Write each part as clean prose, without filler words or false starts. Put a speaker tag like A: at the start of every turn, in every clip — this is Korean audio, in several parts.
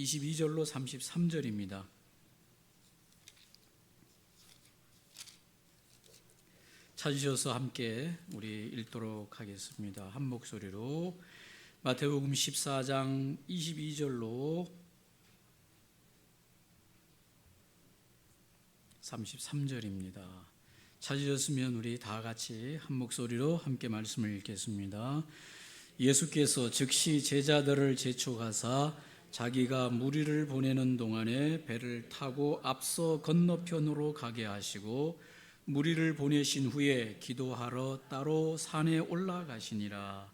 A: 22절로 33절입니다. 찾으셔서 함께 우리 읽도록 하겠습니다. 한 목소리로 마태복음 14장 22절로 33절입니다. 찾으셨으면 우리 다 같이 한 목소리로 함께 말씀을 읽겠습니다. 예수께서 즉시 제자들을 재촉하사 자기가 무리를 보내는 동안에 배를 타고 앞서 건너편으로 가게 하시고 무리를 보내신 후에 기도하러 따로 산에 올라가시니라.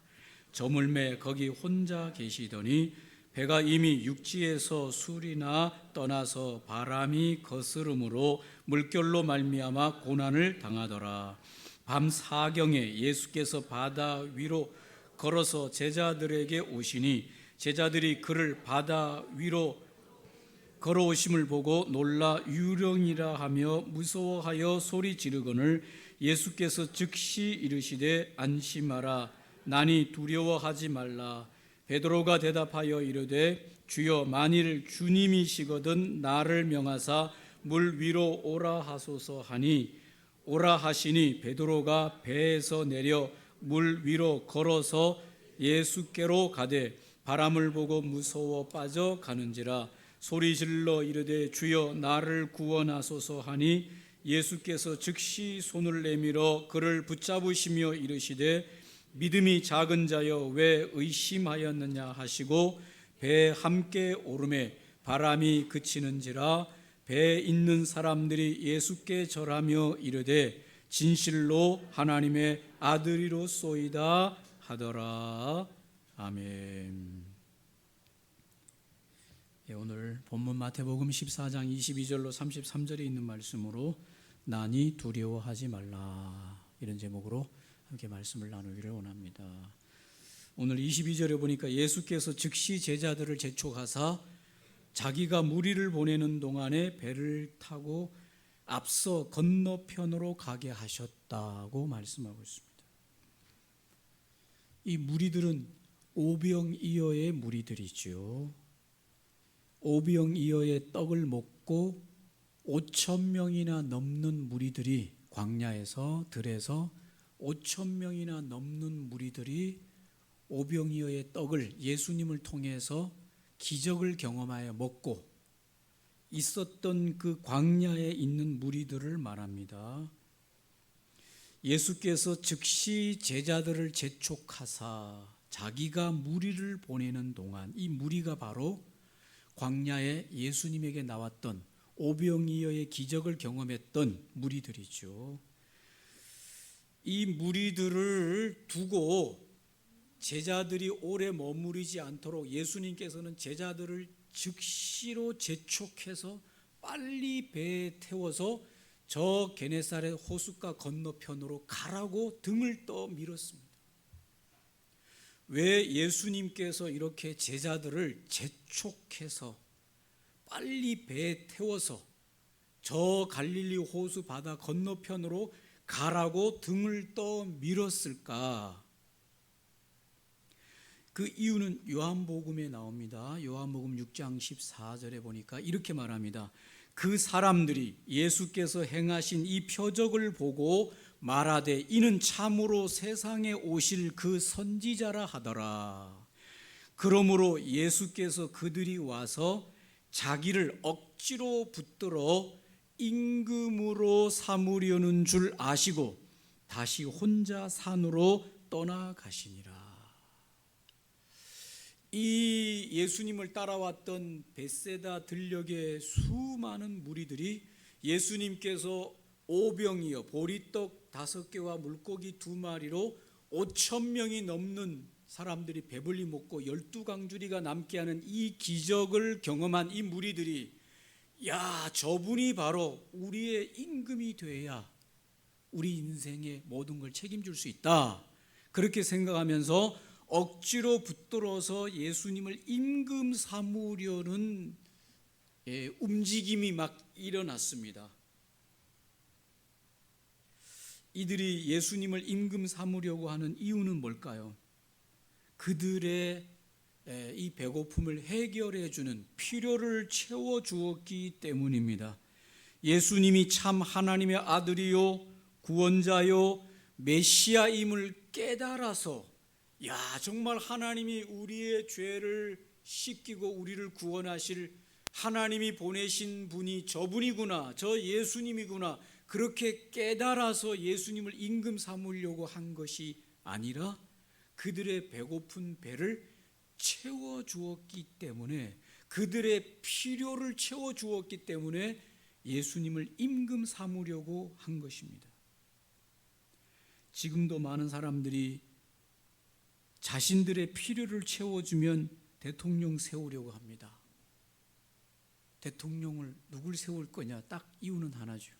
A: 저물매 거기 혼자 계시더니 배가 이미 육지에서 술이나 떠나서 바람이 거스름으로 물결로 말미암아 고난을 당하더라. 밤 사경에 예수께서 바다 위로 걸어서 제자들에게 오시니 제자들이 그를 바다 위로 걸어오심을 보고 놀라 유령이라 하며 무서워하여 소리 지르거늘 예수께서 즉시 이르시되 안심하라 나니 두려워하지 말라. 베드로가 대답하여 이르되 주여 만일 주님이시거든 나를 명하사 물 위로 오라 하소서 하니 오라 하시니 베드로가 배에서 내려 물 위로 걸어서 예수께로 가되 바람을 보고 무서워 빠져 가는지라. 소리질러 이르되 주여 나를 구원하소서 하니 예수께서 즉시 손을 내밀어 그를 붙잡으시며 이르시되 믿음이 작은 자여 왜 의심하였느냐 하시고 배에 함께 오르매 바람이 그치는지라. 배에 있는 사람들이 예수께 절하며 이르되 진실로 하나님의 아들이로소이다 하더라. 아멘. 오늘 본문 마태복음 14장 22절로 33절에 있는 말씀으로 나니 두려워하지 말라 이런 제목으로 함께 말씀을 나누기를 원합니다. 오늘 22절에 보니까 예수께서 즉시 제자들을 재촉하사 자기가 무리를 보내는 동안에 배를 타고 앞서 건너편으로 가게 하셨다고 말씀하고 있습니다. 이 무리들은 오병이어의 무리들이죠. 오병이어의 떡을 먹고 5,000명이나 넘는 무리들이 광야에서 들에서 5,000명이나 넘는 무리들이 오병이어의 떡을 예수님을 통해서 기적을 경험하여 먹고 있었던 그 광야에 있는 무리들을 말합니다. 예수께서 즉시 제자들을 재촉하사 자기가 무리를 보내는 동안 이 무리가 바로 광야에 예수님에게 나왔던 오병이어의 기적을 경험했던 무리들이죠. 이 무리들을 두고 제자들이 오래 머무르지 않도록 예수님께서는 제자들을 즉시로 재촉해서 빨리 배에 태워서 저 게네사렛 호숫가 건너편으로 가라고 등을 떠 밀었습니다. 왜 예수님께서 이렇게 제자들을 재촉해서 빨리 배에 태워서 저 갈릴리 호수 바다 건너편으로 가라고 등을 떠 밀었을까? 그 이유는 요한복음에 나옵니다. 요한복음 6장 14절에 보니까 이렇게 말합니다. 그 사람들이 예수께서 행하신 이 표적을 보고 말하되 이는 참으로 세상에 오실 그 선지자라 하더라. 그러므로 예수께서 그들이 와서 자기를 억지로 붙들어 임금으로 삼으려는 줄 아시고 다시 혼자 산으로 떠나가시니라. 이 예수님을 따라왔던 벳세다 들녘의 수많은 무리들이 예수님께서 오병이어 보리떡 5개와 물고기 2마리로 5,000명이 넘는 사람들이 배불리 먹고 12강주리가 남게 하는 이 기적을 경험한 이 무리들이 야, 저분이 바로 우리의 임금이 돼야 우리 인생의 모든 걸 책임질 수 있다, 그렇게 생각하면서 억지로 붙들어서 예수님을 임금 삼으려는 움직임이 막 일어났습니다. 이들이 예수님을 임금 삼으려고 하는 이유는 뭘까요? 그들의 이 배고픔을 해결해 주는 필요를 채워 주었기 때문입니다. 예수님이 참 하나님의 아들이요 구원자요 메시아임을 깨달아서 정말 하나님이 우리의 죄를 씻기고 우리를 구원하실 하나님이 보내신 분이 저분이구나, 저 예수님이구나, 그렇게 깨달아서 예수님을 임금 삼으려고 한 것이 아니라 그들의 배고픈 배를 채워주었기 때문에, 그들의 필요를 채워주었기 때문에 예수님을 임금 삼으려고 한 것입니다. 지금도 많은 사람들이 자신들의 필요를 채워주면 대통령 세우려고 합니다. 대통령을 누굴 세울 거냐? 딱 이유는 하나죠.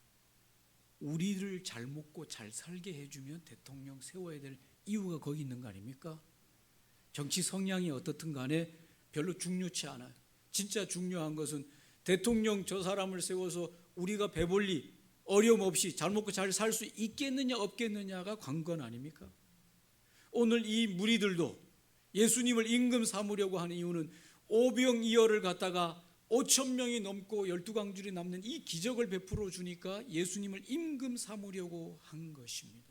A: 우리를 잘 먹고 잘 살게 해주면 대통령 세워야 될 이유가 거기 있는 거 아닙니까? 정치 성향이 어떻든 간에 별로 중요치 않아요. 진짜 중요한 것은 대통령 저 사람을 세워서 우리가 배불리 어려움 없이 잘 먹고 잘 살 수 있겠느냐 없겠느냐가 관건 아닙니까? 오늘 이 무리들도 예수님을 임금 삼으려고 하는 이유는 오병이어를 갖다가 5천 명이 넘고 12광줄이 남는 이 기적을 베풀어 주니까 예수님을 임금 삼으려고 한 것입니다.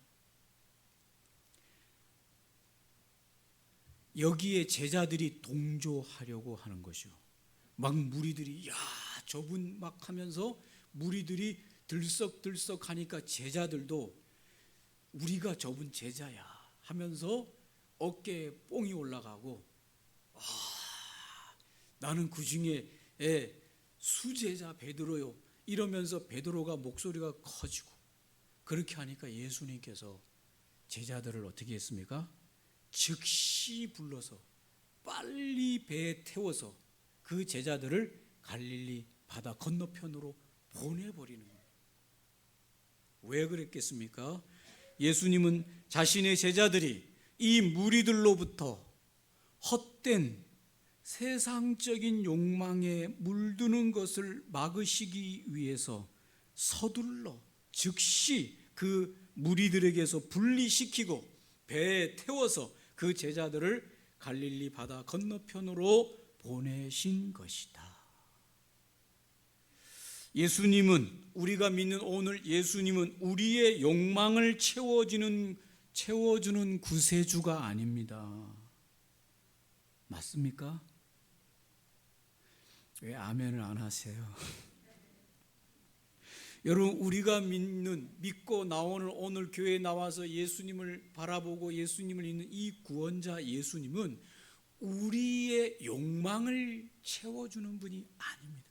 A: 여기에 제자들이 동조하려고 하는 것이요. 막 무리들이 저분 막 하면서 무리들이 들썩들썩 하니까 제자들도 우리가 저분 제자야 하면서 어깨에 뽕이 올라가고 나는 그 중에 수제자 베드로요 이러면서 베드로가 목소리가 커지고, 그렇게 하니까 예수님께서 제자들을 어떻게 했습니까? 즉시 불러서 빨리 배에 태워서 그 제자들을 갈릴리 바다 건너편으로 보내버리는 거예요. 왜 그랬겠습니까? 예수님은 자신의 제자들이 이 무리들로부터 헛된 세상적인 욕망에 물드는 것을 막으시기 위해서 서둘러 즉시 그 무리들에게서 분리시키고 배에 태워서 그 제자들을 갈릴리 바다 건너편으로 보내신 것이다. 예수님은, 우리가 믿는 오늘 예수님은 우리의 욕망을 채워주는 구세주가 아닙니다. 맞습니까? 왜 아멘을 안 하세요? 여러분, 우리가 믿고 나오는 오늘 교회에 나와서 예수님을 바라보고 예수님을 믿는 이 구원자 예수님은 우리의 욕망을 채워주는 분이 아닙니다.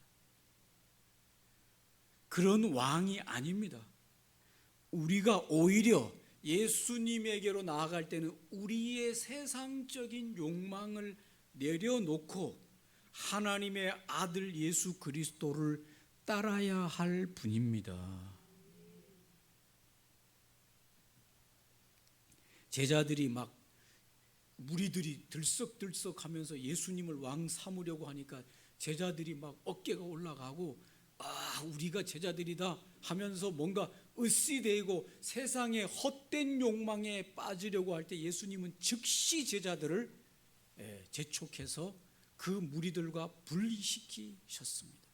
A: 그런 왕이 아닙니다. 우리가 오히려 예수님에게로 나아갈 때는 우리의 세상적인 욕망을 내려놓고 하나님의 아들 예수 그리스도를 따라야 할 분입니다. 제자들이 막 무리들이 들썩들썩하면서 예수님을 왕 삼으려고 하니까 제자들이 막 어깨가 올라가고 우리가 제자들이다 하면서 뭔가 으쌰대고 세상의 헛된 욕망에 빠지려고 할 때 예수님은 즉시 제자들을 재촉해서 그 무리들과 분리시키셨습니다.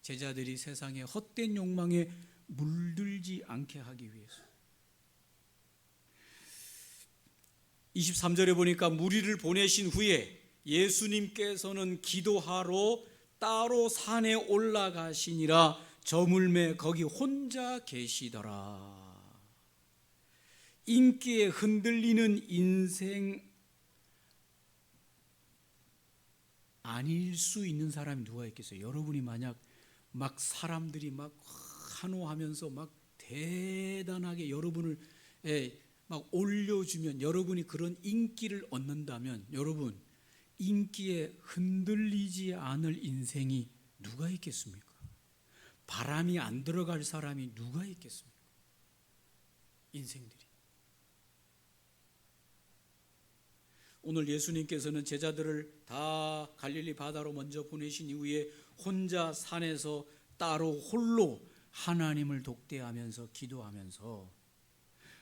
A: 제자들이 세상의 헛된 욕망에 물들지 않게 하기 위해서. 23절에 보니까 무리를 보내신 후에 예수님께서는 기도하러 따로 산에 올라가시니라 저물매 거기 혼자 계시더라. 인기에 흔들리는 인생 아닐 수 있는 사람이 누가 있겠어요? 여러분이 만약 막 사람들이 막 환호하면서 막 대단하게 여러분을 막 올려주면, 여러분이 그런 인기를 얻는다면, 여러분 인기에 흔들리지 않을 인생이 누가 있겠습니까? 바람이 안 들어갈 사람이 누가 있겠습니까? 인생들이. 오늘 예수님께서는 제자들을 다 갈릴리 바다로 먼저 보내신 이후에 혼자 산에서 따로 홀로 하나님을 독대하면서 기도하면서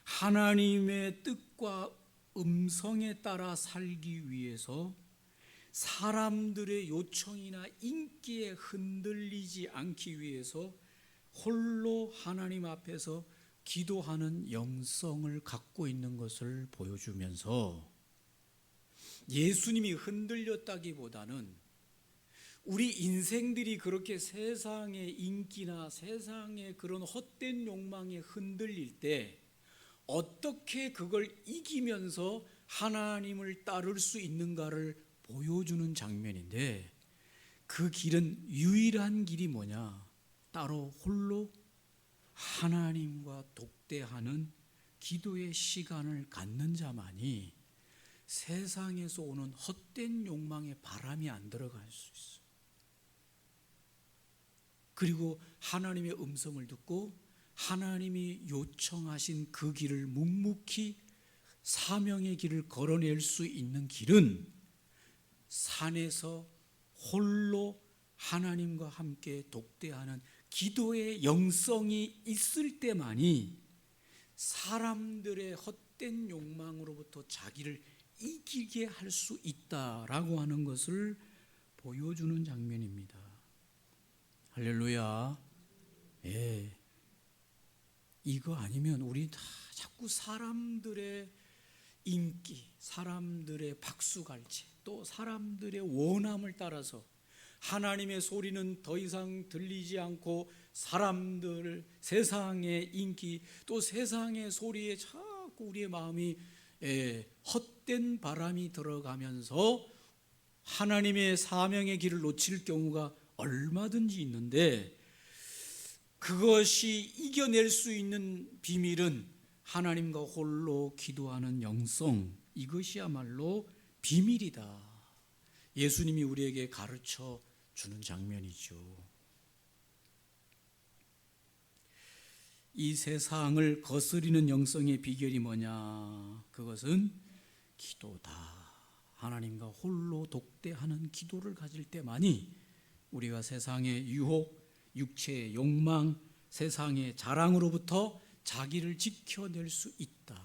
A: 하나님의 뜻과 음성에 따라 살기 위해서 사람들의 요청이나 인기에 흔들리지 않기 위해서 홀로 하나님 앞에서 기도하는 영성을 갖고 있는 것을 보여주면서, 예수님이 흔들렸다기보다는 우리 인생들이 그렇게 세상의 인기나 세상의 그런 헛된 욕망에 흔들릴 때 어떻게 그걸 이기면서 하나님을 따를 수 있는가를 보여주는 장면인데, 그 길은, 유일한 길이 뭐냐? 따로 홀로 하나님과 독대하는 기도의 시간을 갖는 자만이 세상에서 오는 헛된 욕망에 바람이 안 들어갈 수 있어요. 그리고 하나님의 음성을 듣고 하나님이 요청하신 그 길을 묵묵히 사명의 길을 걸어낼 수 있는 길은 산에서 홀로 하나님과 함께 독대하는 기도의 영성이 있을 때만이 사람들의 헛된 욕망으로부터 자기를 이기게 할 수 있다라고 하는 것을 보여주는 장면입니다. 할렐루야. 예. 이거 아니면 우리 다 자꾸 사람들의 인기, 사람들의 박수갈채, 또 사람들의 원함을 따라서 하나님의 소리는 더 이상 들리지 않고 사람들, 세상의 인기, 또 세상의 소리에 자꾸 우리의 마음이 헛된 바람이 들어가면서 하나님의 사명의 길을 놓칠 경우가 얼마든지 있는데, 그것이 이겨낼 수 있는 비밀은 하나님과 홀로 기도하는 영성, 이것이야말로 비밀이다. 예수님이 우리에게 가르쳐 주는 장면이죠. 이 세상을 거스리는 영성의 비결이 뭐냐? 그것은 기도다. 하나님과 홀로 독대하는 기도를 가질 때만이 우리가 세상의 유혹, 육체의 욕망, 세상의 자랑으로부터 자기를 지켜낼 수 있다.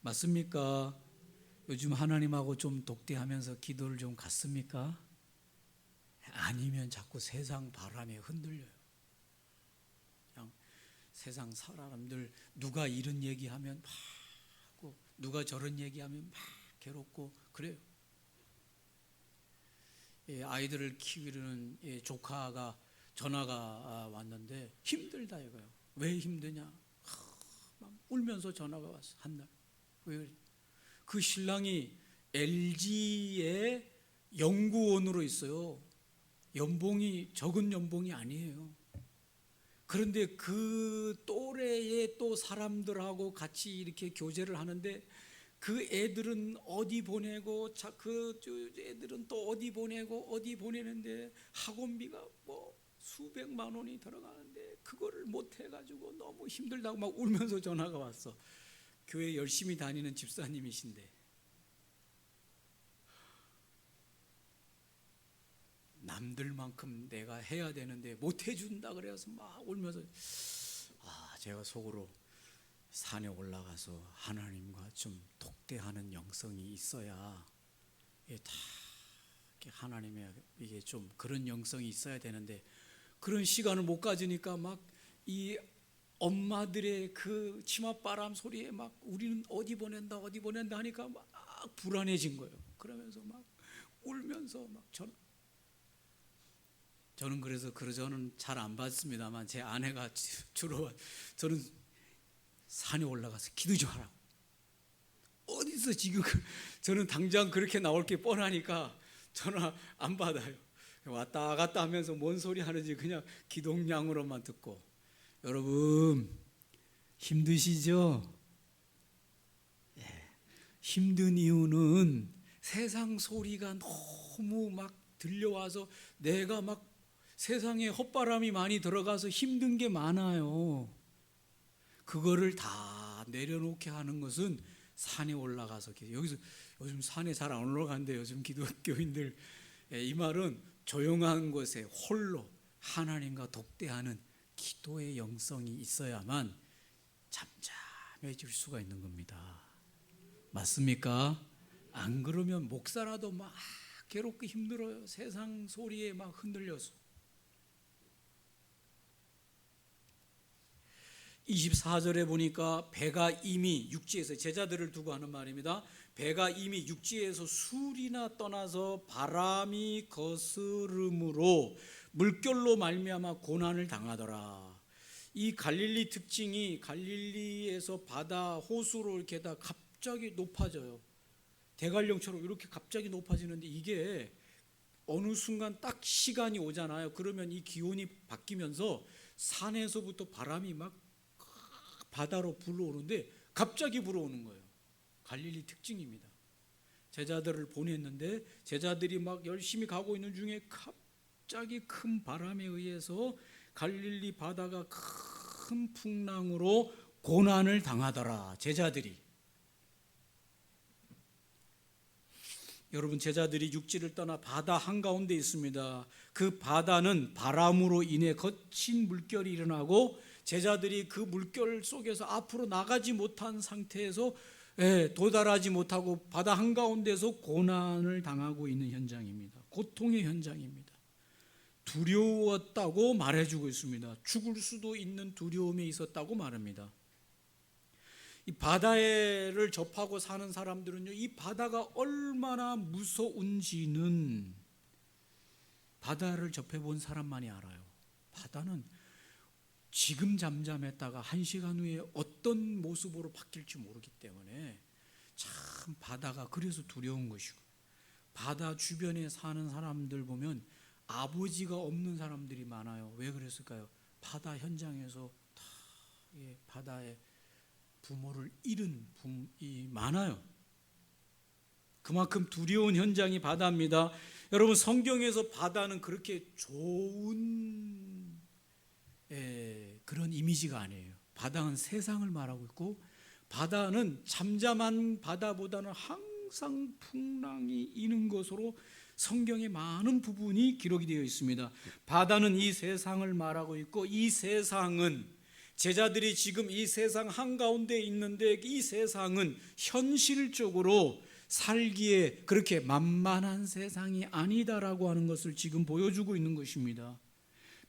A: 맞습니까? 요즘 하나님하고 좀 독대하면서 기도를 좀 갔습니까? 아니면 자꾸 세상 바람에 흔들려요. 그냥 세상 사람들 누가 이런 얘기하면 막 하고, 누가 저런 얘기하면 막 괴롭고 그래요. 아이들을 키우는 조카가 전화가 왔는데 힘들다 이거예요. 왜 힘드냐? 막 울면서 전화가 왔어. 한 날. 왜 그래? 그 신랑이 LG의 연구원으로 있어요. 연봉이 적은 연봉이 아니에요. 그런데 그 또래의 또 사람들하고 같이 이렇게 교제를 하는데, 그 애들은 어디 보내고, 그 애들은 또 어디 보내고, 어디 보내는데 학원비가 뭐 수백만 원이 들어가는데 그거를 못 해가지고 너무 힘들다고 막 울면서 전화가 왔어. 교회 열심히 다니는 집사님이신데, 남들만큼 내가 해야 되는데 못 해준다 그래서 막 울면서, 제가 속으로 산에 올라가서 하나님과 좀 독대하는 영성이 있어야, 다 하나님의 이게 좀 그런 영성이 있어야 되는데, 그런 시간을 못 가지니까 막 이 엄마들의 그 치맛바람 소리에 막 우리는 어디 보낸다 어디 보낸다 하니까 막 불안해진 거예요. 그러면서 막 울면서 막 저는 그래서 저는 잘 안 받습니다만, 제 아내가 주로, 저는 산에 올라가서 기도 좀 하라고. 어디서 지금 저는 당장 그렇게 나올 게 뻔하니까 전화 안 받아요. 왔다 갔다 하면서 뭔 소리 하는지 그냥 기동량으로만 듣고. 여러분 힘드시죠? 힘든 이유는 세상 소리가 너무 막 들려와서 내가 막 세상에 헛바람이 많이 들어가서 힘든 게 많아요. 그거를 다 내려놓게 하는 것은 산에 올라가서 여기서 요즘 산에 잘 안 올라가는데 요즘 기독교인들, 이 말은 조용한 곳에 홀로 하나님과 독대하는 기도의 영성이 있어야만 잠잠해질 수가 있는 겁니다. 맞습니까? 안 그러면 목사라도 막 괴롭고 힘들어요. 세상 소리에 막 흔들려서. 24절에 보니까 배가 이미 육지에서, 제자들을 두고 하는 말입니다. 배가 이미 육지에서 술이나 떠나서 바람이 거스름으로 물결로 말미암아 고난을 당하더라. 이 갈릴리 특징이, 갈릴리에서 바다 호수로 이렇게 다 갑자기 높아져요. 대관령처럼 이렇게 갑자기 높아지는데, 이게 어느 순간 딱 시간이 오잖아요. 그러면 이 기온이 바뀌면서 산에서부터 바람이 막 바다로 불어오는데 갑자기 불어오는 거예요. 갈릴리 특징입니다. 제자들을 보냈는데 제자들이 막 열심히 가고 있는 중에 갑자기 큰 바람에 의해서 갈릴리 바다가 큰 풍랑으로 고난을 당하더라. 제자들이. 여러분, 제자들이 육지를 떠나 바다 한가운데 있습니다. 그 바다는 바람으로 인해 거친 물결이 일어나고 제자들이 그 물결 속에서 앞으로 나가지 못한 상태에서 도달하지 못하고 바다 한가운데서 고난을 당하고 있는 현장입니다. 고통의 현장입니다. 두려웠다고 말해주고 있습니다. 죽을 수도 있는 두려움이 있었다고 말합니다. 이 바다를 접하고 사는 사람들은요, 이 바다가 얼마나 무서운지는 바다를 접해본 사람만이 알아요. 바다는 지금 잠잠했다가 1시간 후에 어떤 모습으로 바뀔지 모르기 때문에 참 바다가 그래서 두려운 것이고, 바다 주변에 사는 사람들 보면 아버지가 없는 사람들이 많아요. 왜 그랬을까요? 바다 현장에서 다 바다에 부모를 잃은 분이 많아요. 그만큼 두려운 현장이 바다입니다. 여러분, 성경에서 바다는 그렇게 좋은 그런 이미지가 아니에요. 바다는 세상을 말하고 있고, 바다는 잠잠한 바다보다는 항상 풍랑이 있는 것으로 성경의 많은 부분이 기록이 되어 있습니다. 바다는 이 세상을 말하고 있고, 이 세상은 제자들이 지금 이 세상 한가운데 있는데, 이 세상은 현실적으로 살기에 그렇게 만만한 세상이 아니다라고 하는 것을 지금 보여주고 있는 것입니다.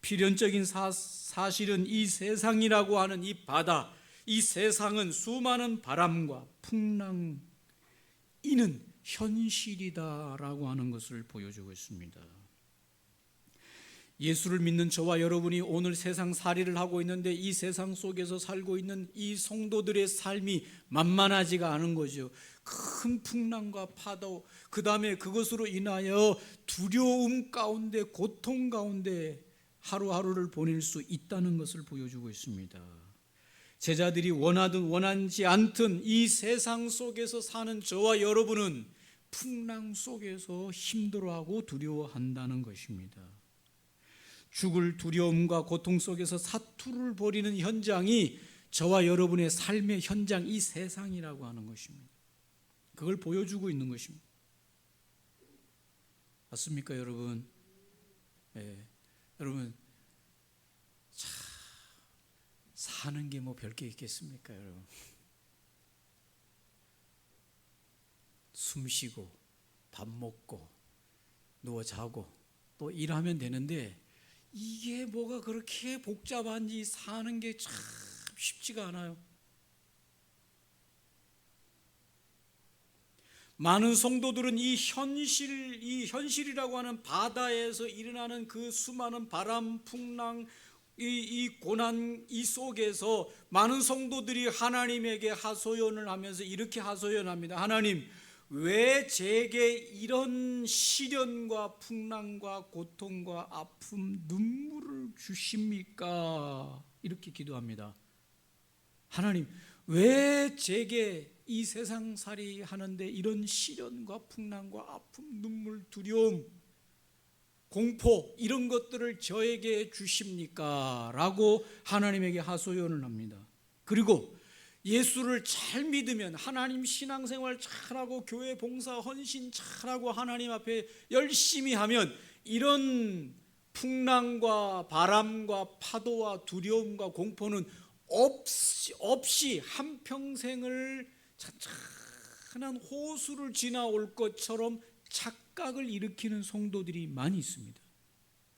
A: 필연적인 사실은 이 세상이라고 하는 이 바다, 이 세상은 수많은 바람과 풍랑 이는 현실이다라고 하는 것을 보여주고 있습니다. 예수를 믿는 저와 여러분이 오늘 세상살이를 하고 있는데, 이 세상 속에서 살고 있는 이 성도들의 삶이 만만하지가 않은 거죠. 큰 풍랑과 파도, 그 다음에 그것으로 인하여 두려움 가운데, 고통 가운데 하루하루를 보낼 수 있다는 것을 보여주고 있습니다. 제자들이 원하든 원하지 않든 이 세상 속에서 사는 저와 여러분은 풍랑 속에서 힘들어하고 두려워한다는 것입니다. 죽을 두려움과 고통 속에서 사투를 벌이는 현장이 저와 여러분의 삶의 현장, 이 세상이라고 하는 것입니다. 그걸 보여주고 있는 것입니다. 맞습니까, 여러분? 여러분, 사는 게 뭐 별게 있겠습니까, 여러분? 숨 쉬고 밥 먹고 누워 자고 또 일하면 되는데, 이게 뭐가 그렇게 복잡한지 사는 게 참 쉽지가 않아요. 많은 성도들은 이 현실이라고 하는 바다에서 일어나는 그 수많은 바람, 풍랑, 이 고난 이 속에서 많은 성도들이 하나님에게 하소연을 하면서 이렇게 하소연합니다. 하나님, 왜 제게 이런 시련과 풍랑과 고통과 아픔, 눈물을 주십니까? 이렇게 기도합니다. 하나님, 왜 제게 이 세상살이 하는데 이런 시련과 풍랑과 아픔, 눈물, 두려움, 공포 이런 것들을 저에게 주십니까? 라고 하나님에게 하소연을 합니다. 그리고 예수를 잘 믿으면, 하나님 신앙생활 잘하고 교회 봉사 헌신 잘하고 하나님 앞에 열심히 하면 이런 풍랑과 바람과 파도와 두려움과 공포는 없이 한평생을 찬찬한 호수를 지나올 것처럼 착각을 일으키는 성도들이 많이 있습니다.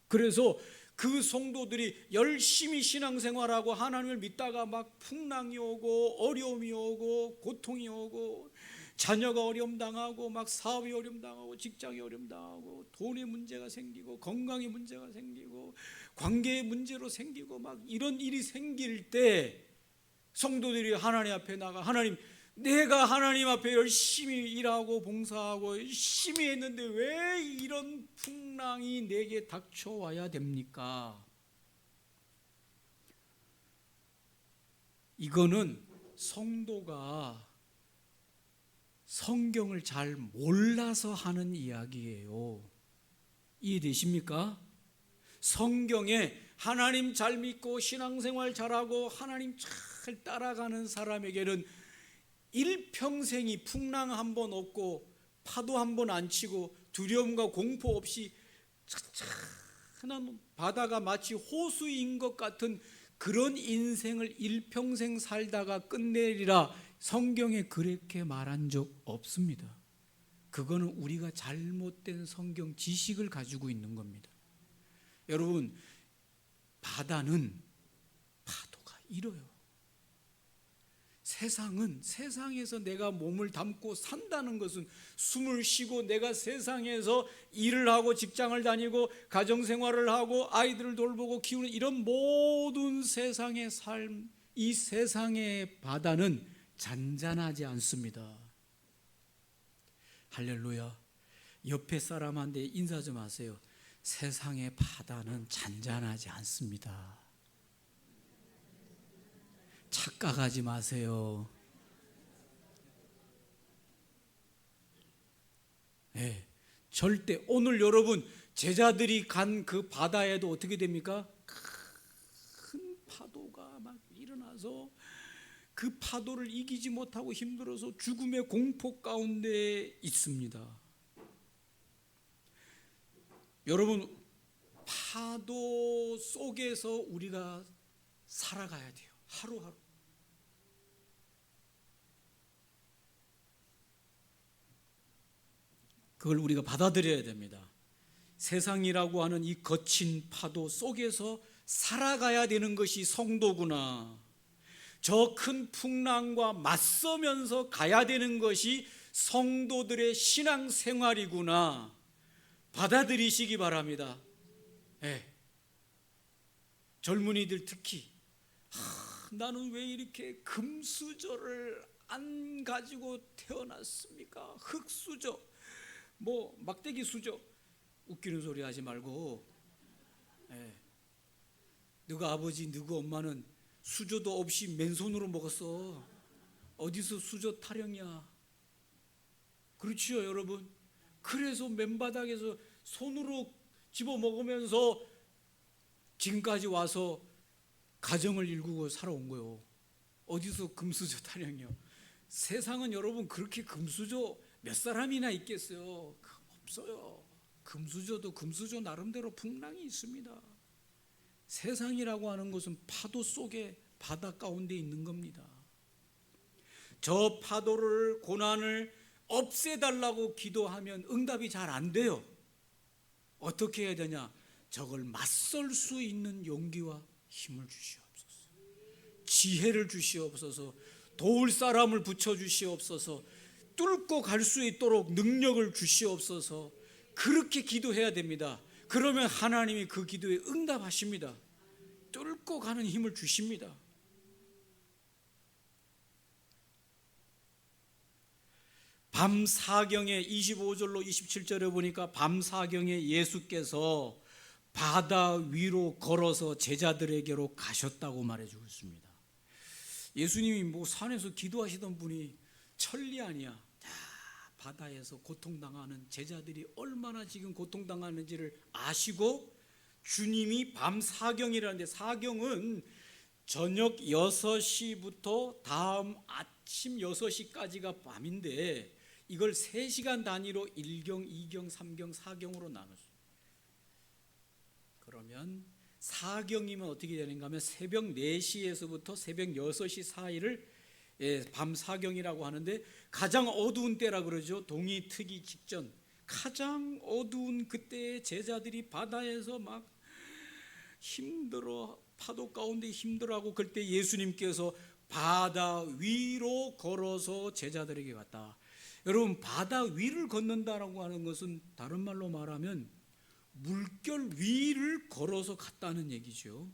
A: 그래서 그 성도들이 열심히 신앙생활하고 하나님을 믿다가 막 풍랑이 오고 어려움이 오고 고통이 오고 자녀가 어려움 당하고 막 사업이 어려움 당하고 직장이 어려움 당하고 돈의 문제가 생기고 건강의 문제가 생기고 관계의 문제로 생기고 막 이런 일이 생길 때 성도들이 하나님 앞에 나가 하나님, 내가 하나님 앞에 열심히 일하고 봉사하고 열심히 했는데 왜 이런 풍랑이 내게 닥쳐와야 됩니까? 이거는 성도가 성경을 잘 몰라서 하는 이야기예요. 이해되십니까? 성경에 하나님 잘 믿고 신앙생활 잘하고 하나님 잘 따라가는 사람에게는 일평생이 풍랑 한 번 없고 파도 한 번 안 치고 두려움과 공포 없이 찬찬한 바다가 마치 호수인 것 같은 그런 인생을 일평생 살다가 끝내리라 성경에 그렇게 말한 적 없습니다. 그거는 우리가 잘못된 성경 지식을 가지고 있는 겁니다. 여러분, 바다는 파도가 일어요. 세상에서 내가 몸을 담고 산다는 것은 숨을 쉬고 내가 세상에서 일을 하고 직장을 다니고 가정생활을 하고 아이들을 돌보고 키우는 이런 모든 세상의 삶, 이 세상의 바다는 잔잔하지 않습니다. 할렐루야. 옆에 사람한테 인사 좀 하세요. 세상의 바다는 잔잔하지 않습니다. 착각하지 마세요. 네, 절대. 오늘 여러분 제자들이 간 그 바다에도 어떻게 됩니까? 큰 파도가 막 일어나서 그 파도를 이기지 못하고 힘들어서 죽음의 공포 가운데 있습니다. 여러분, 파도 속에서 우리가 살아가야 돼요. 하루하루. 그걸 우리가 받아들여야 됩니다. 세상이라고 하는 이 거친 파도 속에서 살아가야 되는 것이 성도구나. 저 큰 풍랑과 맞서면서 가야 되는 것이 성도들의 신앙생활이구나. 받아들이시기 바랍니다. 네. 젊은이들 특히 나는 왜 이렇게 금수저를 안 가지고 태어났습니까? 흙수저, 뭐 막대기 수저. 웃기는 소리 하지 말고, 너가 아버지 너가 엄마는 수저도 없이 맨손으로 먹었어. 어디서 수저 타령이야. 그렇지요 여러분. 그래서 맨바닥에서 손으로 집어 먹으면서 지금까지 와서 가정을 일구고 살아온 거요. 어디서 금수저 타령이요. 세상은 여러분 그렇게 금수저 몇 사람이나 있겠어요. 없어요. 금수저도 금수저 나름대로 풍랑이 있습니다. 세상이라고 하는 것은 파도 속에 바다 가운데 있는 겁니다. 저 파도를 고난을 없애달라고 기도하면 응답이 잘 안 돼요. 어떻게 해야 되냐? 저걸 맞설 수 있는 용기와 힘을 주시옵소서. 지혜를 주시옵소서. 도울 사람을 붙여주시옵소서. 뚫고 갈 수 있도록 능력을 주시옵소서. 그렇게 기도해야 됩니다. 그러면 하나님이 그 기도에 응답하십니다. 뚫고 가는 힘을 주십니다. 밤 사경에 25절로 27절에 보니까 밤 사경에 예수께서 바다 위로 걸어서 제자들에게로 가셨다고 말해주고 있습니다. 예수님이 뭐 산에서 기도하시던 분이 천리 아니야. 바다에서 고통당하는 제자들이 얼마나 지금 고통당하는지를 아시고 주님이 밤 사경이라는데, 사경은 저녁 6시부터 다음 아침 6시까지가 밤인데 이걸 3시간 단위로 1경, 2경, 3경, 4경으로 나눴어요. 그러면 4경이면 어떻게 되는가 하면 새벽 4시에서부터 새벽 6시 사이를 밤 사경이라고 하는데 가장 어두운 때라 그러죠. 동이 트기 직전 가장 어두운 그때에 제자들이 바다에서 막 힘들어 파도 가운데 힘들어하고 그때 예수님께서 바다 위로 걸어서 제자들에게 갔다. 여러분 바다 위를 걷는다라고 하는 것은 다른 말로 말하면 물결 위를 걸어서 갔다는 얘기죠.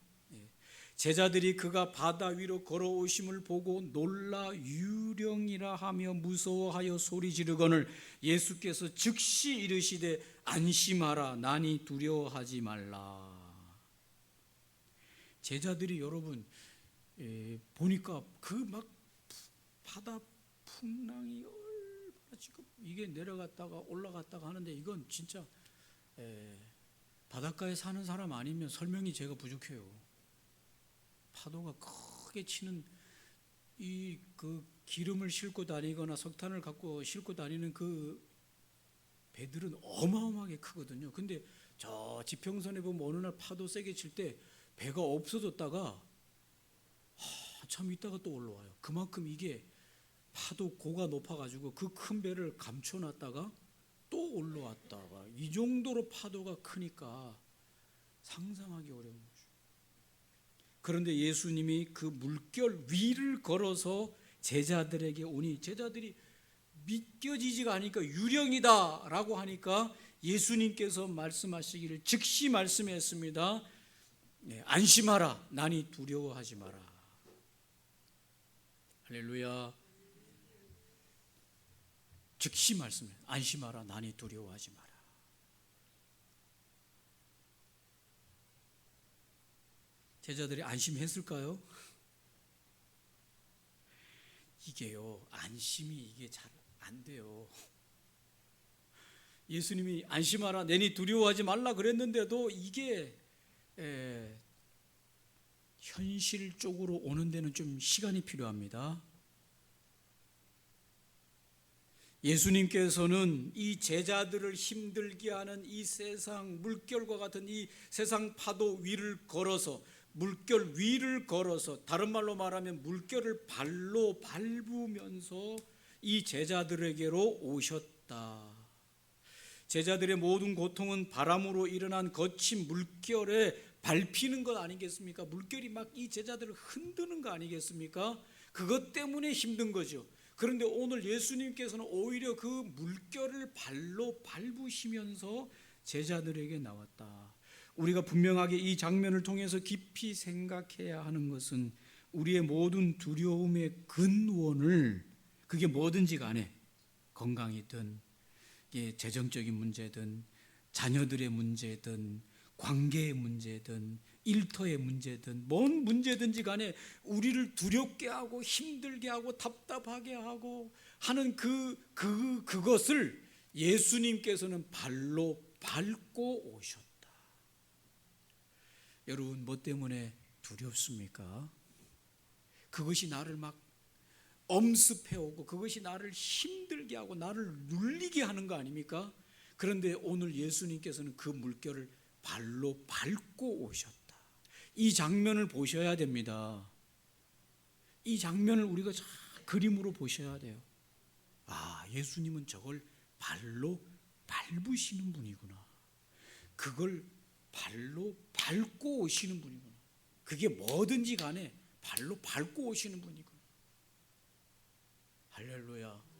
A: 제자들이 그가 바다 위로 걸어오심을 보고 놀라 유령이라 하며 무서워하여 소리 지르거늘 예수께서 즉시 이르시되 안심하라 나니 두려워하지 말라. 제자들이 여러분 보니까 그 막 바다 풍랑이 얼마나 지금 이게 내려갔다가 올라갔다가 하는데 이건 진짜 바닷가에 사는 사람 아니면 설명이 제가 부족해요. 파도가 크게 치는 이 그 기름을 싣고 다니거나 석탄을 갖고 싣고 다니는 그 배들은 어마어마하게 크거든요. 근데 저 지평선에 보면 어느 날 파도 세게 칠 때 배가 없어졌다가 참 있다가 또 올라와요. 그만큼 이게 파도 고가 높아가지고 그 큰 배를 감춰놨다가 또 올라왔다가 이 정도로 파도가 크니까 상상하기 어려운 거죠. 그런데 예수님이 그 물결 위를 걸어서 제자들에게 오니 제자들이 믿겨지지가 않으니까 유령이다 라고 하니까 예수님께서 말씀하시기를 즉시 말씀했습니다. 안심하라 나니 두려워하지 마라. 할렐루야. 즉시 말씀해 안심하라 나니 두려워하지 마라. 제자들이 안심했을까요? 이게요 안심이 이게 잘 안 돼요. 예수님이 안심하라 내니 두려워하지 말라 그랬는데도 이게 현실적으로 오는 데는 좀 시간이 필요합니다. 예수님께서는 이 제자들을 힘들게 하는 이 세상 물결과 같은 이 세상 파도 위를 걸어서 물결 위를 걸어서 다른 말로 말하면 물결을 발로 밟으면서 이 제자들에게로 오셨다. 제자들의 모든 고통은 바람으로 일어난 거친 물결에 밟히는 것 아니겠습니까? 물결이 막 이 제자들을 흔드는 거 아니겠습니까? 그것 때문에 힘든 거죠. 그런데 오늘 예수님께서는 오히려 그 물결을 발로 밟으시면서 제자들에게 나왔다. 우리가 분명하게 이 장면을 통해서 깊이 생각해야 하는 것은 우리의 모든 두려움의 근원을 그게 뭐든지 간에 건강이든 재정적인 문제든 자녀들의 문제든 관계의 문제든 일터의 문제든 뭔 문제든지 간에 우리를 두렵게 하고 힘들게 하고 답답하게 하고 하는 그것을 예수님께서는 발로 밟고 오셨다. 여러분 뭐 때문에 두렵습니까? 그것이 나를 막 엄습해오고 그것이 나를 힘들게 하고 나를 눌리게 하는 거 아닙니까? 그런데 오늘 예수님께서는 그 물결을 발로 밟고 오셨다. 이 장면을 보셔야 됩니다. 이 장면을 우리가 잘 그림으로 보셔야 돼요. 아, 예수님은 저걸 발로 밟으시는 분이구나. 그걸 발로 밟고 오시는 분이구나. 그게 뭐든지 간에 발로 밟고 오시는 분이구나. 할렐루야.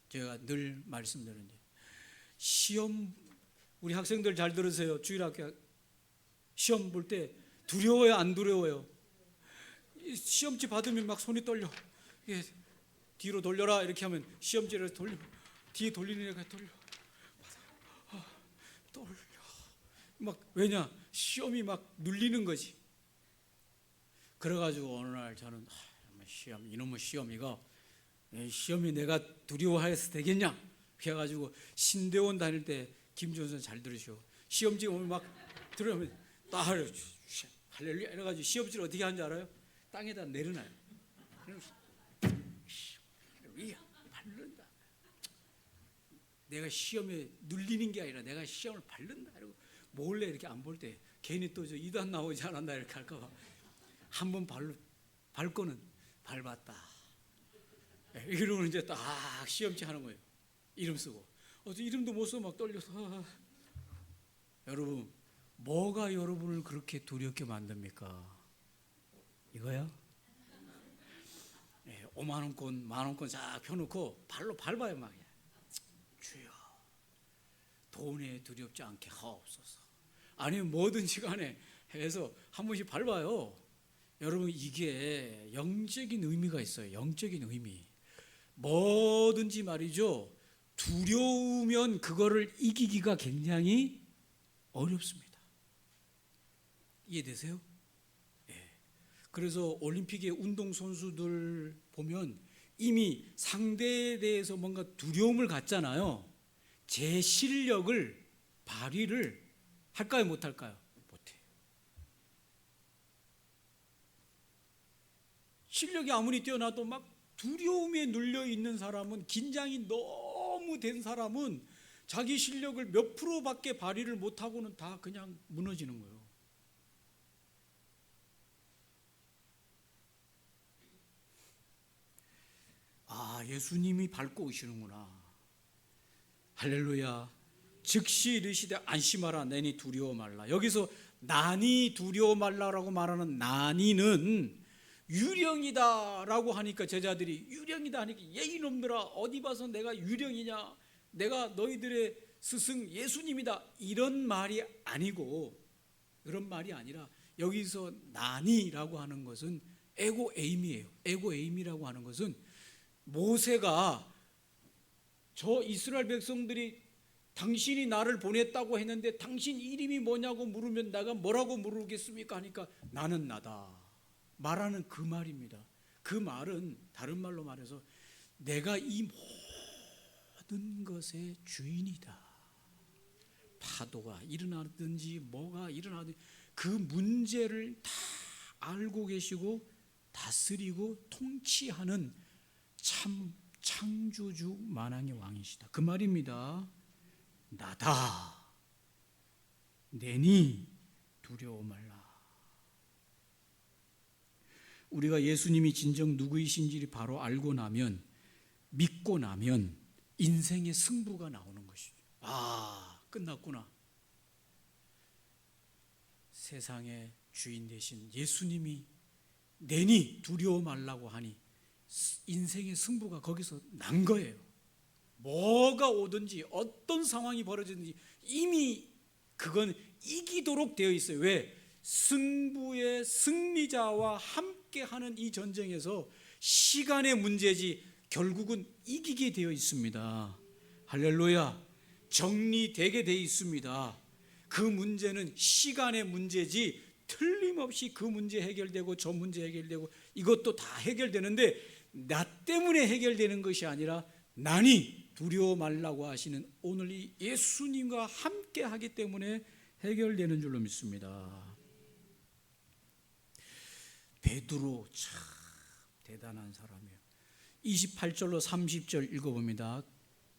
A: 제가 늘 말씀드리는데 시험 우리 학생들 잘 들으세요. 주일학교 시험 볼 때 두려워요 안 두려워요? 시험지 받으면 막 손이 떨려. 뒤로 돌려라 이렇게 하면 시험지를 돌리면 뒤에 돌리는 애가 떨려. 떨려. 막 왜냐? 시험이 막 눌리는 거지. 그래가지고 어느 날 저는 시험 이놈의 시험 이거 시험이 내가 두려워해서 되겠냐? 그래가지고 신대원 다닐 때 김준선 잘 들으시오. 시험지 오면 막 들으면 딱 할렐루야 이래가지고 시험지를 어떻게 하는지 알아요? 땅에다 내려놔요. 할렐루야 바른다. 내가 시험에 눌리는 게 아니라 내가 시험을 바른다. 이러고 몰래 이렇게 안 볼 때 괜히 또 저 이단 나오지 않았나 이렇게 할까봐 한 번 밟고는 밟았다. 이러면 이제 딱 시험치 하는 거예요. 이름 쓰고. 이름도 못 써 막 떨려서. 여러분, 뭐가 여러분을 그렇게 두렵게 만듭니까? 이거야? 5만원권, 만원권 쫙 펴놓고 발로 밟아요. 막. 주여, 돈에 두렵지 않게 하옵소서. 아니면 뭐든지 간에 해서 한 번씩 밟아요. 여러분, 이게 영적인 의미가 있어요. 영적인 의미. 뭐든지 말이죠, 두려우면 그거를 이기기가 굉장히 어렵습니다. 이해되세요? 그래서 올림픽의 운동선수들 보면 이미 상대에 대해서 뭔가 두려움을 갖잖아요. 제 실력을 발휘를 할까요, 못할까요? 못해요. 실력이 아무리 뛰어나도 막 두려움에 눌려 있는 사람은, 긴장이 너무 된 사람은 자기 실력을 몇 프로밖에 발휘를 못하고는 다 그냥 무너지는 거예요. 예수님이 밟고 오시는구나. 할렐루야. 즉시 이르시되 안심하라, 내니 두려워 말라. 여기서 난이 두려워 말라라고 말하는 난이는 유령이다라고 하니까 제자들이 유령이다 하니까 이놈들아, 어디 봐서 내가 유령이냐, 내가 너희들의 스승 예수님이다, 이런 말이 아니고, 그런 말이 아니라 여기서 난이라고 하는 것은 에고에임이에요. 에고에임이라고 하는 것은 모세가 저 이스라엘 백성들이 당신이 나를 보냈다고 했는데 당신 이름이 뭐냐고 물으면 내가 뭐라고 물으겠습니까 하니까 나는 나다 말하는 그 말입니다. 그 말은 다른 말로 말해서 내가 이 모든 것의 주인이다. 파도가 일어나든지 뭐가 일어나든지 그 문제를 다 알고 계시고 다스리고 통치하는 참 창조주 만왕의 왕이시다, 그 말입니다. 나다, 내니 두려워 말라. 우리가 예수님이 진정 누구이신지를 바로 알고 나면, 믿고 나면 인생의 승부가 나오는 것이죠. 끝났구나. 세상의 주인 되신 예수님이 내니 두려워 말라고 하니 인생의 승부가 거기서 난 거예요. 뭐가 오든지 어떤 상황이 벌어지든지 이미 그건 이기도록 되어 있어요. 왜? 승부의 승리자와 함께하는 이 전쟁에서 시간의 문제지 결국은 이기게 되어 있습니다. 할렐루야. 정리되게 되어 있습니다. 그 문제는 시간의 문제지 틀림없이 그 문제 해결되고 저 문제 해결되고 이것도 다 해결되는데 나 때문에 해결되는 것이 아니라 나니 두려워 말라고 하시는 오늘 이 예수님과 함께 하기 때문에 해결되는 줄로 믿습니다. 베드로 참 대단한 사람이에요. 28절로 30절 읽어봅니다.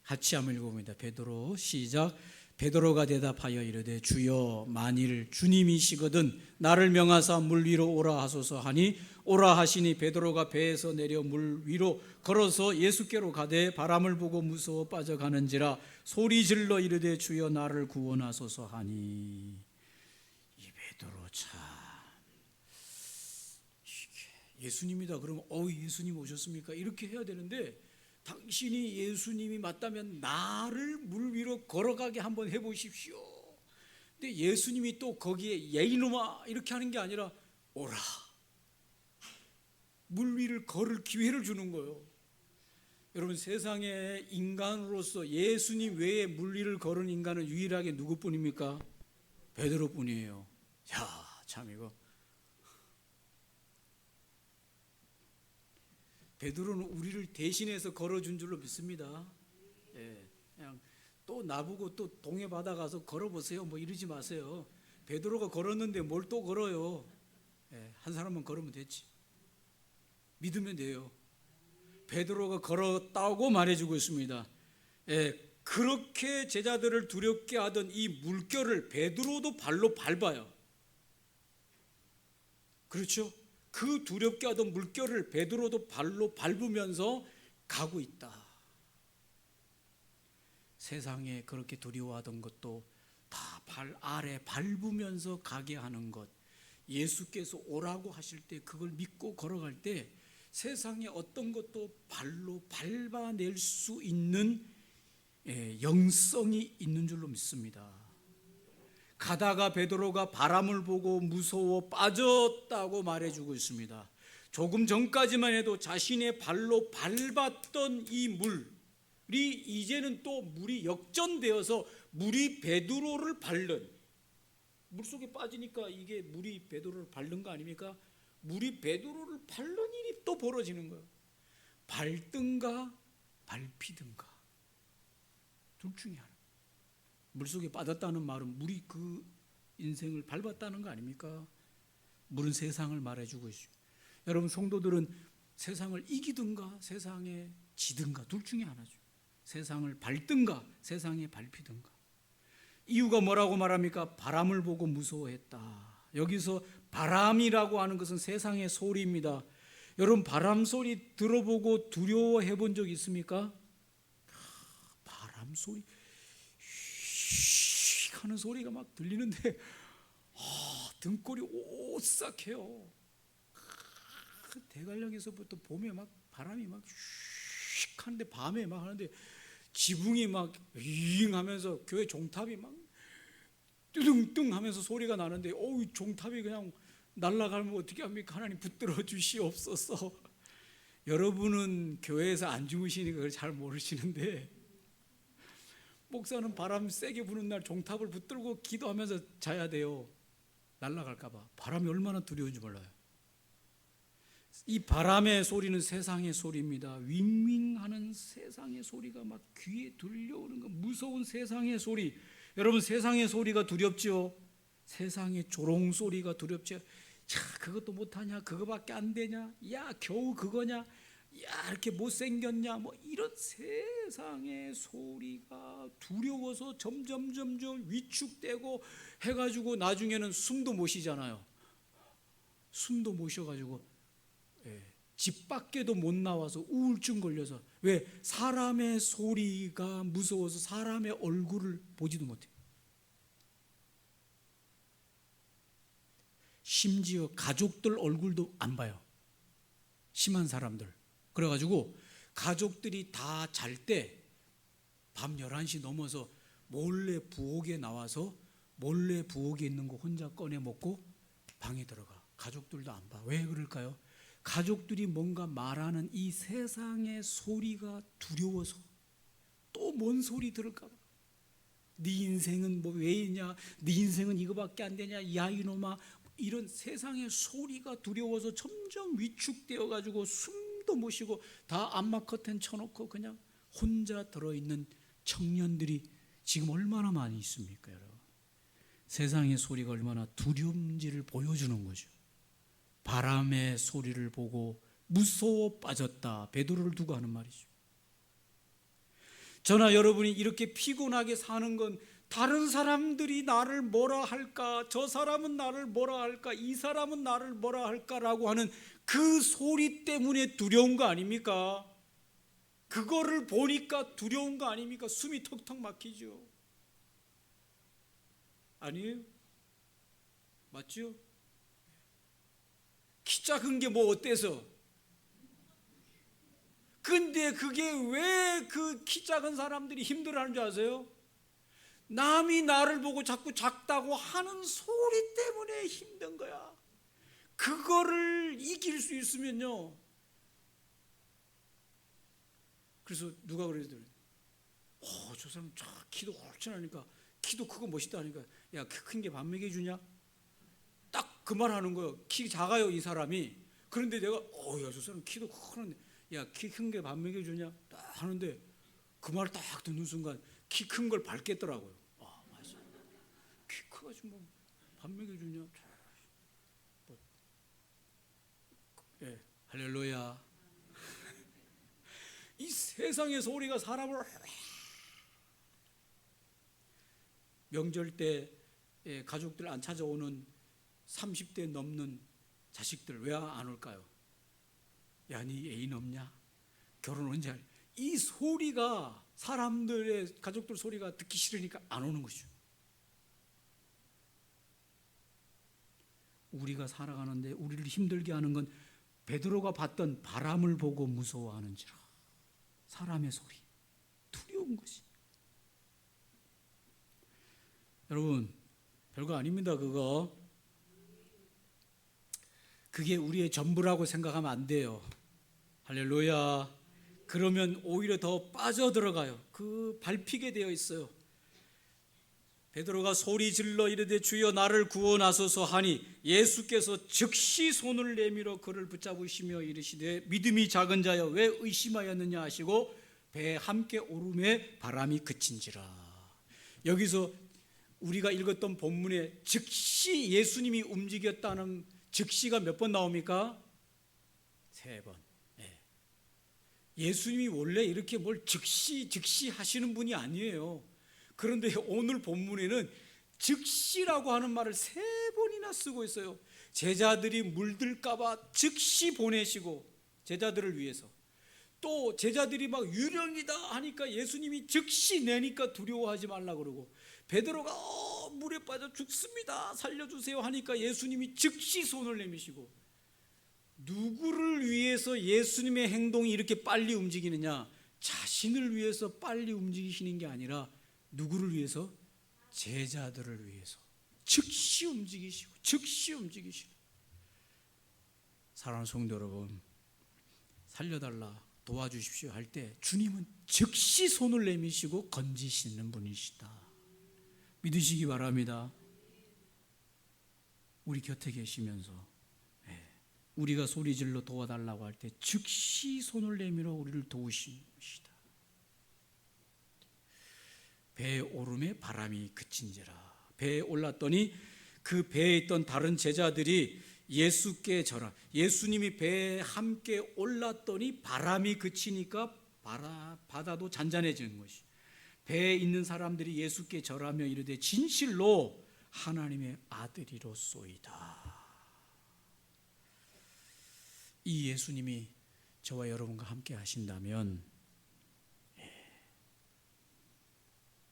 A: 같이 한번 읽어봅니다. 베드로 시작. 베드로가 대답하여 이르되 주여, 만일 주님이시거든 나를 명하사 물 위로 오라 하소서 하니 오라 하시니 베드로가 배에서 내려 물 위로 걸어서 예수께로 가되 바람을 보고 무서워 빠져가는지라 소리 질러 이르되 주여 나를 구원하소서 하니. 이 베드로 참 예수님이다 그러면 예수님 오셨습니까? 이렇게 해야 되는데 당신이 예수님이 맞다면 나를 물 위로 걸어가게 한번 해보십시오. 근데 예수님이 또 거기에 야 이놈아 이렇게 하는 게 아니라 오라, 물 위를 걸을 기회를 주는 거예요. 여러분, 세상에 인간으로서 예수님 외에 물 위를 걸은 인간은 유일하게 누구뿐입니까? 베드로뿐이에요. 참 이거 베드로는 우리를 대신해서 걸어준 줄로 믿습니다. 그냥 또 나보고 또 동해 바다 가서 걸어보세요 뭐 이러지 마세요. 베드로가 걸었는데 뭘 또 걸어요. 한 사람만 걸으면 됐지. 믿으면 돼요. 베드로가 걸었다고 말해주고 있습니다. 그렇게 제자들을 두렵게 하던 이 물결을 베드로도 발로 밟아요. 그렇죠? 그 두렵게 하던 물결을 베드로도 발로 밟으면서 가고 있다. 세상에 그렇게 두려워하던 것도 다 발 아래 밟으면서 가게 하는 것, 예수께서 오라고 하실 때 그걸 믿고 걸어갈 때 세상에 어떤 것도 발로 밟아낼 수 있는 영성이 있는 줄로 믿습니다. 가다가 베드로가 바람을 보고 무서워 빠졌다고 말해주고 있습니다. 조금 전까지만 해도 자신의 발로 밟았던 이 물이 이제는 또 물이 역전되어서 물이 베드로를 밟는, 물속에 빠지니까 이게 물이 베드로를 밟는 거 아닙니까? 물이 베드로를 밟는 일이 또 벌어지는 거예요. 밟든가 밟히든가 둘 중에 하나. 물속에 빠졌다는 말은 물이 그 인생을 밟았다는 거 아닙니까? 물은 세상을 말해주고 있어요. 여러분 성도들은 세상을 이기든가 세상에 지든가 둘 중에 하나죠. 세상을 밟든가 세상에 밟히든가. 이유가 뭐라고 말합니까? 바람을 보고 무서워했다. 여기서 바람이라고 하는 것은 세상의 소리입니다. 여러분 바람 소리 들어보고 두려워해 본 적 있습니까? 바람 소리 휘 하는 소리가 막 들리는데 등골이 오싹해요. 대관령에서부터 봄에 막 바람이 막 휙 하는데 밤에 막 하는데 지붕이 막 윙 하면서 교회 종탑이 막 뚜둥뚱 하면서 소리가 나는데 종탑이 그냥 날아가면 어떻게 합니까? 하나님 붙들어 주시옵소서. 여러분은 교회에서 안 주무시니까 그걸 잘 모르시는데 목사는 바람 세게 부는 날 종탑을 붙들고 기도하면서 자야 돼요. 날아갈까 봐. 바람이 얼마나 두려운지 몰라요. 이 바람의 소리는 세상의 소리입니다. 윙윙하는 세상의 소리가 막 귀에 들려오는 거, 무서운 세상의 소리. 여러분 세상의 소리가 두렵죠? 세상의 조롱 소리가 두렵죠? 자, 그것도 못하냐? 그거밖에 안 되냐? 야, 겨우 그거냐? 야, 이렇게 못생겼냐? 뭐 이런 세상의 소리가 두려워서 점점 위축되고 해가지고 나중에는 숨도 못 쉬잖아요. 숨도 못 쉬어가지고 집 밖에도 못 나와서 우울증 걸려서. 왜? 사람의 소리가 무서워서 사람의 얼굴을 보지도 못해요. 심지어 가족들 얼굴도 안 봐요. 심한 사람들. 그래가지고 가족들이 다 잘 때 밤 11시 넘어서 몰래 부엌에 나와서 몰래 부엌에 있는 거 혼자 꺼내 먹고 방에 들어가. 가족들도 안 봐. 왜 그럴까요? 가족들이 뭔가 말하는 이 세상의 소리가 두려워서. 또 뭔 소리 들을까 봐. 네 인생은 뭐 왜 있냐? 네 인생은 이거밖에 안 되냐? 야 이놈아. 이런 세상의 소리가 두려워서 점점 위축되어 가지고 숨도 못 쉬고 다 암막 커튼 쳐놓고 그냥 혼자 들어있는 청년들이 지금 얼마나 많이 있습니까, 여러분? 세상의 소리가 얼마나 두려운지를 보여주는 거죠. 바람의 소리를 보고 무서워 빠졌다. 베드로를 두고 하는 말이죠. 저나 여러분이 이렇게 피곤하게 사는 건 다른 사람들이 나를 뭐라 할까, 저 사람은 나를 뭐라 할까, 이 사람은 나를 뭐라 할까라고 하는 그 소리 때문에 두려운 거 아닙니까? 그거를 보니까 두려운 거 아닙니까? 숨이 턱턱 막히죠. 아니에요? 맞죠? 키 작은 게 뭐 어때서? 근데 그게 왜 그 키 작은 사람들이 힘들어하는 줄 아세요? 남이 나를 보고 자꾸 작다고 하는 소리 때문에 힘든 거야. 그거를 이길 수 있으면요. 그래서 누가 그러더래요. 저 사람 키도 홀쭉하니까, 키도 크고 멋있다 하니까, 야, 키 큰 게 밥 먹여주냐? 딱 그 말 하는 거예요. 키 작아요, 이 사람이. 그런데 내가, 야, 저 사람 키도 크는데, 야, 키 큰 게 밥 먹여주냐? 딱 하는데, 그 말을 딱 듣는 순간, 키 큰 걸 밟겠더라고요. 맞아. 키 커가지고 뭐, 밥 먹여주냐? 할렐루야. 이 세상의 소리가 사람을, 명절 때 가족들 안 찾아오는 30대 넘는 자식들 왜 안 올까요? 야, 네 애인 없냐? 결혼 언제 하냐? 이 소리가, 사람들의 가족들 소리가 듣기 싫으니까 안 오는 것이죠. 우리가 살아가는데 우리를 힘들게 하는 건 베드로가 봤던 바람을 보고 무서워하는지라. 사람의 소리, 두려운 것이. 여러분, 별거 아닙니다. 그게 우리의 전부라고 생각하면 안 돼요. 할렐루야. 그러면 오히려 더 빠져들어가요. 밟히게 되어 있어요. 베드로가 소리 질러 이르되 주여 나를 구원하소서 하니 예수께서 즉시 손을 내밀어 그를 붙잡으시며 이르시되 믿음이 작은 자여 왜 의심하였느냐 하시고 배에 함께 오름에 바람이 그친지라. 여기서 우리가 읽었던 본문에 즉시 예수님이 움직였다는 즉시가 몇 번 나옵니까? 3번. 예수님이 원래 이렇게 뭘 즉시 하시는 분이 아니에요. 그런데 오늘 본문에는 즉시라고 하는 말을 3번이나 쓰고 있어요. 제자들이 물들까 봐 즉시 보내시고, 제자들을 위해서. 또 제자들이 막 유령이다 하니까 예수님이 즉시 내니까 두려워하지 말라 그러고, 베드로가 물에 빠져 죽습니다 살려주세요 하니까 예수님이 즉시 손을 내미시고. 누구를 위해서 예수님의 행동이 이렇게 빨리 움직이느냐? 자신을 위해서 빨리 움직이시는 게 아니라 누구를 위해서? 제자들을 위해서 즉시 움직이시고 즉시 움직이시고. 사랑하는 성도 여러분, 살려달라, 도와주십시오 할 때 주님은 즉시 손을 내미시고 건지시는 분이시다. 믿으시기 바랍니다. 우리 곁에 계시면서 우리가 소리질러 도와달라고 할 때 즉시 손을 내밀어 우리를 도우십니다. 배에 오름에 바람이 그친지라. 배에 올랐더니 그 배에 있던 다른 제자들이 예수께 절하. 예수님이 배에 함께 올랐더니 바람이 그치니까 바다도 잔잔해지는 것이. 배에 있는 사람들이 예수께 절하며 이르되 진실로 하나님의 아들이로소이다. 이 예수님이 저와 여러분과 함께 하신다면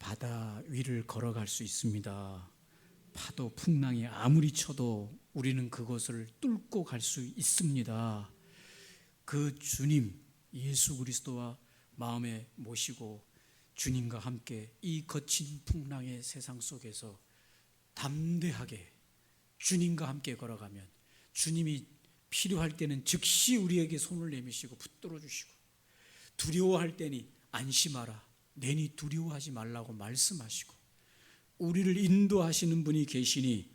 A: 바다 위를 걸어갈 수 있습니다. 파도 풍랑이 아무리 쳐도 우리는 그것을 뚫고 갈 수 있습니다. 그 주님 예수 그리스도와 마음에 모시고 주님과 함께 이 거친 풍랑의 세상 속에서 담대하게 주님과 함께 걸어가면 주님이 필요할 때는 즉시 우리에게 손을 내미시고 붙들어 주시고, 두려워할 때니 안심하라, 내니 두려워하지 말라고 말씀하시고, 우리를 인도하시는 분이 계시니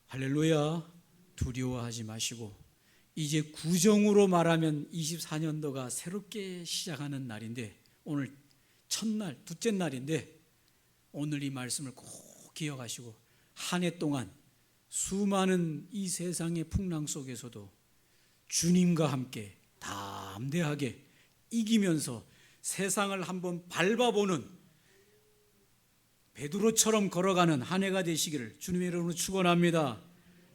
A: 할렐루야, 두려워하지 마시고, 이제 구정으로 말하면 24년도가 새롭게 시작하는 날인데, 오늘 첫날, 둘째 날인데 오늘 이 말씀을 꼭 기억하시고 한 해 동안 수많은 이 세상의 풍랑 속에서도 주님과 함께 담대하게 이기면서 세상을 한번 밟아보는 베드로처럼 걸어가는 한 해가 되시기를 주님의 이름으로 축원합니다.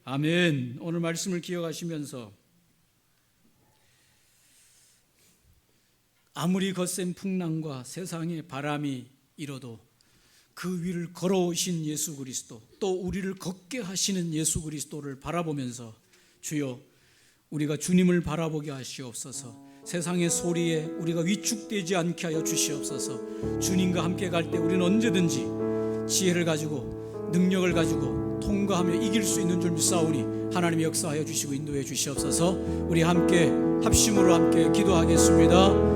A: 아멘. 오늘 말씀을 기억하시면서 아무리 거센 풍랑과 세상의 바람이 일어도 그 위를 걸어오신 예수 그리스도, 또 우리를 걷게 하시는 예수 그리스도를 바라보면서 주여 우리가 주님을 바라보게 하시옵소서. 세상의 소리에 우리가 위축되지 않게 하여 주시옵소서. 주님과 함께 갈 때 우리는 언제든지 지혜를 가지고 능력을 가지고 통과하며 이길 수 있는 줄 믿사오니 하나님이 역사하여 주시고 인도해 주시옵소서. 우리 함께 합심으로 함께 기도하겠습니다.